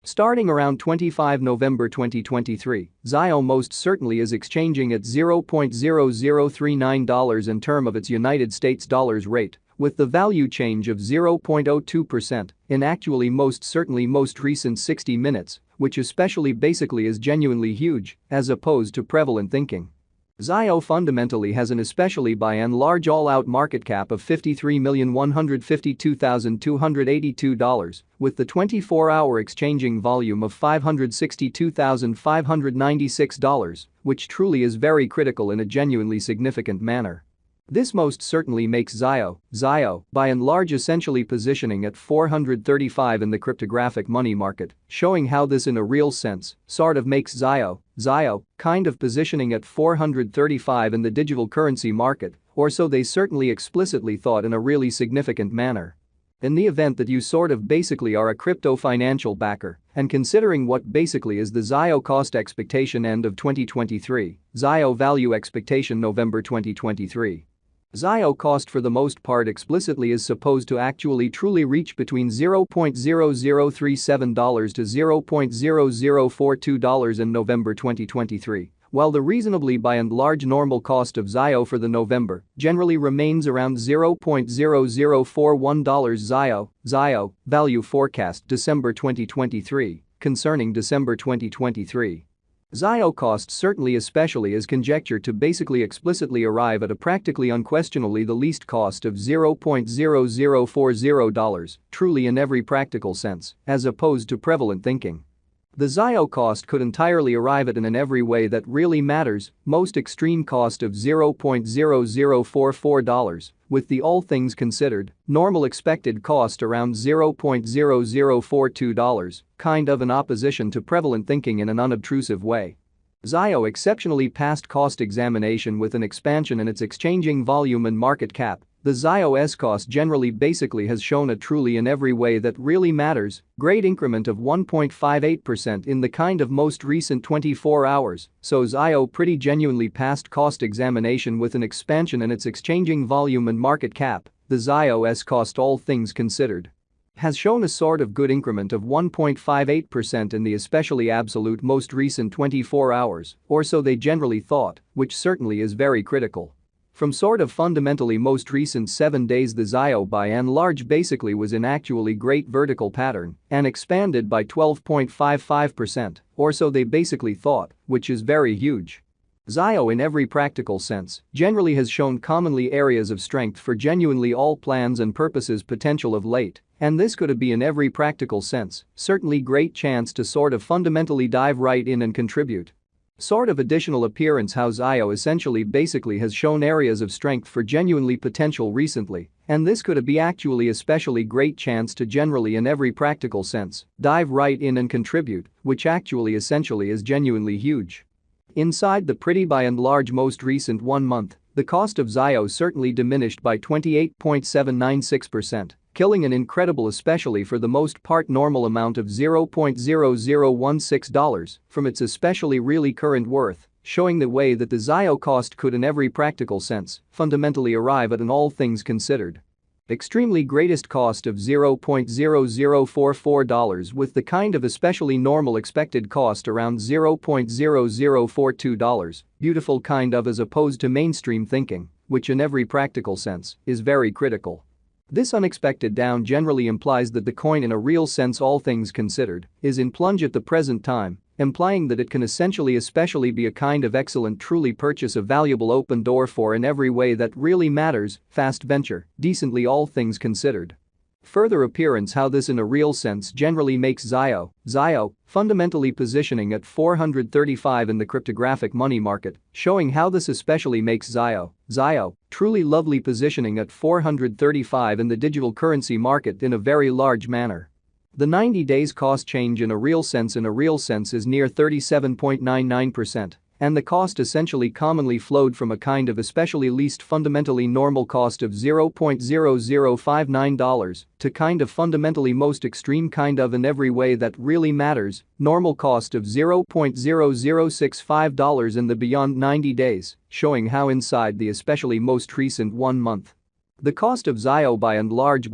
Starting around 25 November 2023, ZIO most certainly is exchanging at $0.0039 in term of its United States dollars rate, with the value change of 0.02% in actually most certainly most recent 60 minutes, which especially basically is genuinely huge, as opposed to prevalent thinking. ZIO fundamentally has an especially by and large all-out market cap of $53,152,282, with the 24-hour exchanging volume of $562,596, which truly is very critical in a genuinely significant manner. This most certainly makes ZIO, by and large essentially positioning at 435 in the cryptographic money market, showing how this in a real sense sort of makes ZIO, kind of positioning at 435 in the digital currency market, or so they certainly explicitly thought in a really significant manner. In the event that you sort of basically are a crypto financial backer, and considering what basically is the ZIO cost expectation end of 2023, ZIO value expectation November 2023. ZIO cost for the most part explicitly is supposed to actually truly reach between $0.0037 to $0.0042 in November 2023, while the reasonably by and large normal cost of ZIO for the November generally remains around $0.0041. ZIO value forecast December 2023. Concerning December 2023. ZIO cost certainly especially is conjectured to basically explicitly arrive at a practically unquestionably the least cost of $0.0040, truly in every practical sense, as opposed to prevalent thinking. The ZIO cost could entirely arrive at in every way that really matters, most extreme cost of $0.0044, with the all things considered, normal expected cost around $0.0042, kind of in opposition to prevalent thinking in an unobtrusive way. ZIO exceptionally passed cost examination with an expansion in its exchanging volume and market cap. The ZIO's cost generally basically has shown a truly in every way that really matters, great increment of 1.58% in the kind of most recent 24 hours, so ZIO pretty genuinely passed cost examination with an expansion in its exchanging volume and market cap. The ZIO's cost all things considered has shown a sort of good increment of 1.58% in the especially absolute most recent 24 hours, or so they generally thought, which certainly is very critical. From sort of fundamentally most recent 7 days the ZIO by and large basically was in actually great vertical pattern and expanded by 12.55%, or so they basically thought, which is very huge. ZIO in every practical sense generally has shown commonly areas of strength for genuinely all plans and purposes potential of late, and this could be in every practical sense, certainly great chance to sort of fundamentally dive right in and contribute. Sort of additional appearance how ZIO essentially basically has shown areas of strength for genuinely potential recently, and this could be actually especially great chance to generally in every practical sense dive right in and contribute, which actually essentially is genuinely huge. Inside the pretty by and large most recent 1 month, the cost of ZIO certainly diminished by 28.796%. Killing an incredible especially for the most part normal amount of $0.0016 from its especially really current worth, showing the way that the ZIO cost could in every practical sense fundamentally arrive at an all things considered extremely greatest cost of $0.0044 with the kind of especially normal expected cost around $0.0042, beautiful kind of as opposed to mainstream thinking, which in every practical sense is very critical. This unexpected down generally implies that the coin in a real sense all things considered is in plunge at the present time, implying that it can essentially especially be a kind of excellent truly purchase a valuable open door for in every way that really matters, fast venture, decently all things considered. Further appearance how this in a real sense generally makes ZIO fundamentally positioning at 435 in the cryptographic money market, showing how this especially makes ZIO truly lovely positioning at 435 in the digital currency market in a very large manner. The 90 days cost change in a real sense is near 37.99%. And the cost essentially commonly flowed from a kind of especially least fundamentally normal cost of $0.0059 to kind of fundamentally most extreme kind of in every way that really matters, normal cost of $0.0065 in the beyond 90 days, showing how inside the especially most recent 1 month. The cost of ZIO by and large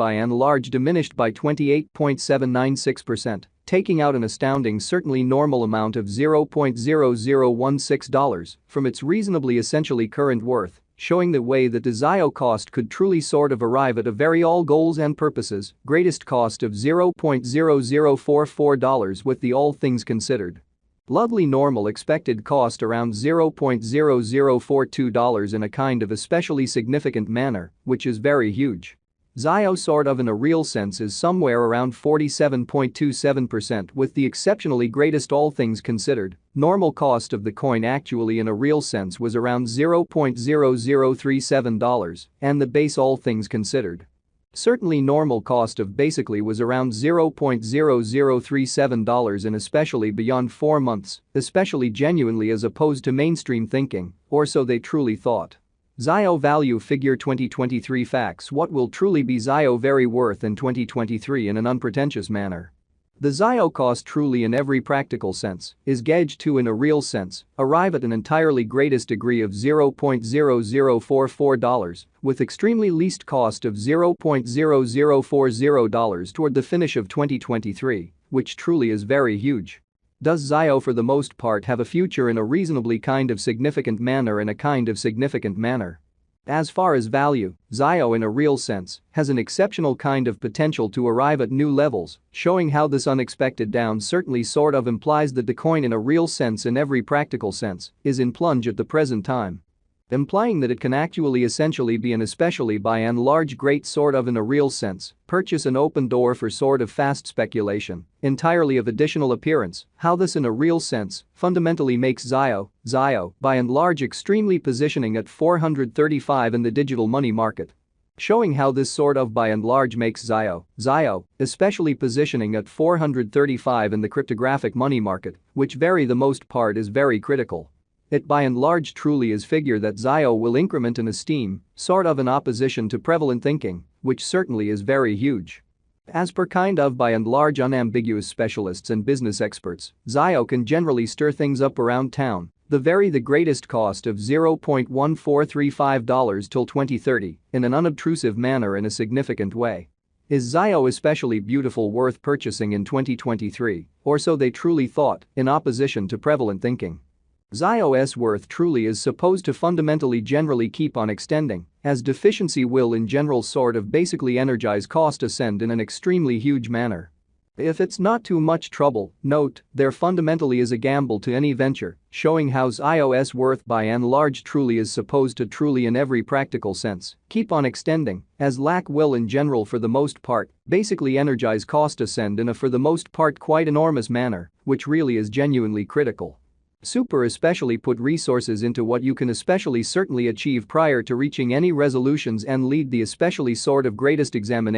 diminished by 28.796%. taking out an astounding certainly normal amount of $0.0016 from its reasonably essentially current worth, showing the way that the Zio cost could truly sort of arrive at a very all goals and purposes greatest cost of $0.0044 with the all things considered. Lovely normal expected cost around $0.0042 in a kind of especially significant manner, which is very huge. Zio sort of in a real sense is somewhere around 47.27% with the exceptionally greatest all things considered. Normal cost of the coin actually in a real sense was around $0.0037 and the base all things considered. Certainly normal cost of basically was around $0.0037 and especially beyond 4 months, especially genuinely as opposed to mainstream thinking, or so they truly thought. Zio value figure 2023 facts. What will truly be Zio very worth in 2023 in an unpretentious manner? The Zio cost truly in every practical sense is gauged to in a real sense arrive at an entirely greatest degree of $0.0044 with extremely least cost of $0.0040 toward the finish of 2023, which truly is very huge. Does Zio for the most part have a future in a reasonably kind of significant manner in a kind of significant manner? As far as value, Zio in a real sense has an exceptional kind of potential to arrive at new levels, showing how this unexpected down certainly sort of implies that the coin in a real sense in every practical sense is in plunge at the present time. Implying that it can actually essentially be an especially by and large great sort of in a real sense purchase an open door for sort of fast speculation, entirely of additional appearance, how this in a real sense fundamentally makes Zio by and large extremely positioning at 435 in the digital money market. Showing how this sort of by and large makes Zio especially positioning at 435 in the cryptographic money market, which very the most part is very critical. It by and large truly is figure that Zio will increment in esteem, sort of in opposition to prevalent thinking, which certainly is very huge. As per kind of by and large unambiguous specialists and business experts, Zio can generally stir things up around town, the greatest cost of $0.1435 till 2030 in an unobtrusive manner in a significant way. Is Zio especially beautiful worth purchasing in 2023, or so they truly thought, in opposition to prevalent thinking? Zio's worth truly is supposed to fundamentally generally keep on extending, as deficiency will in general sort of basically energize cost ascend in an extremely huge manner. If it's not too much trouble, note, there fundamentally is a gamble to any venture, showing how Zio's worth by and large truly is supposed to truly in every practical sense keep on extending, as lack will in general for the most part basically energize cost ascend in a for the most part quite enormous manner, which really is genuinely critical. Super especially put resources into what you can especially certainly achieve prior to reaching any resolutions and lead the especially sort of greatest examination.